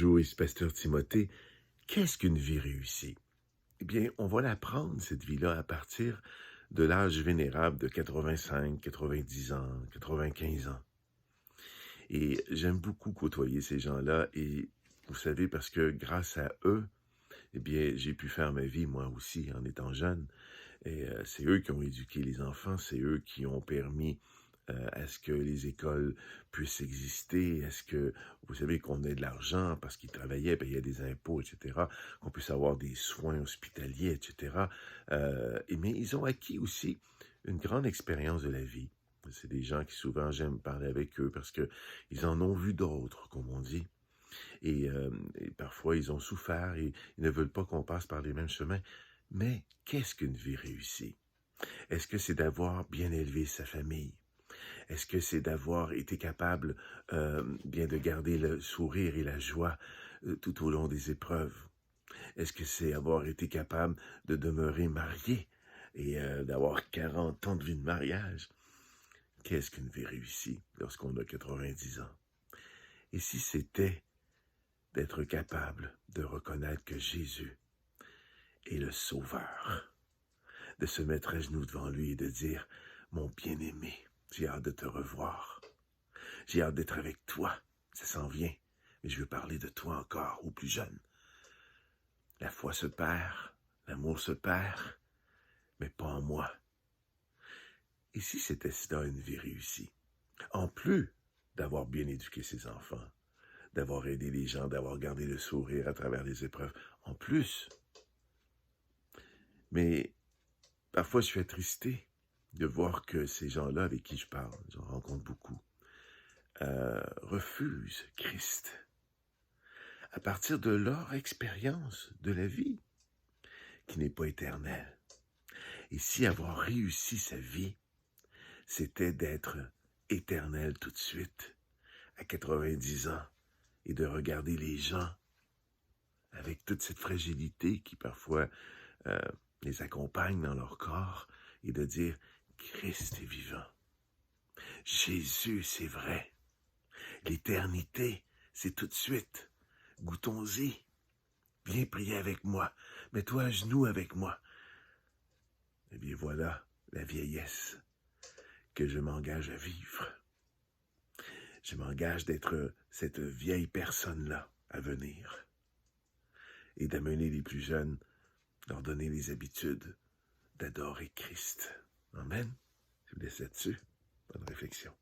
Bonjour, ici Pasteur Timothée. Qu'est-ce qu'une vie réussie? Eh bien, on va l'apprendre, cette vie-là, à partir de l'âge vénérable de 85, 90 ans, 95 ans. Et j'aime beaucoup côtoyer ces gens-là et vous savez, parce que grâce à eux, eh bien, j'ai pu faire ma vie, moi aussi, en étant jeune. Et c'est eux qui ont éduqué les enfants, c'est eux qui ont permis à ce que les écoles puissent exister, à ce que, vous savez, qu'on ait de l'argent parce qu'ils travaillaient, payaient des impôts, etc., qu'on puisse avoir des soins hospitaliers, etc. Mais ils ont acquis aussi une grande expérience de la vie. C'est des gens qui souvent j'aime parler avec eux parce que ils en ont vu d'autres, comme on dit. Et parfois, ils ont souffert et ils ne veulent pas qu'on passe par les mêmes chemins. Mais qu'est-ce qu'une vie réussie? Est-ce que c'est d'avoir bien élevé sa famille? Est-ce que c'est d'avoir été capable bien de garder le sourire et la joie tout au long des épreuves? Est-ce que c'est avoir été capable de demeurer marié et d'avoir 40 ans de vie de mariage? Qu'est-ce qu'une vie réussie lorsqu'on a 90 ans? Et si c'était d'être capable de reconnaître que Jésus est le Sauveur, de se mettre à genoux devant lui et de dire « Mon bien-aimé, j'ai hâte de te revoir. J'ai hâte d'être avec toi. Ça s'en vient, mais je veux parler de toi encore, aux plus jeunes. La foi se perd, l'amour se perd, mais pas en moi. » Et si c'était ça une vie réussie? En plus d'avoir bien éduqué ses enfants, d'avoir aidé les gens, d'avoir gardé le sourire à travers les épreuves, en plus. Mais parfois, je suis attristé de voir que ces gens-là avec qui je parle, j'en rencontre beaucoup, refusent Christ à partir de leur expérience de la vie, qui n'est pas éternelle. Et si avoir réussi sa vie, c'était d'être éternel tout de suite, à 90 ans, et de regarder les gens avec toute cette fragilité qui parfois euh, les accompagne dans leur corps, et de dire « Christ est vivant. Jésus, c'est vrai. L'éternité, c'est tout de suite. Goûtons-y. Viens prier avec moi. Mets-toi à genoux avec moi. » Eh bien voilà la vieillesse que je m'engage à vivre. Je m'engage d'être cette vieille personne-là à venir et d'amener les plus jeunes, leur donner les habitudes d'adorer Christ. Amen. Je vous laisse là-dessus. Bonne réflexion.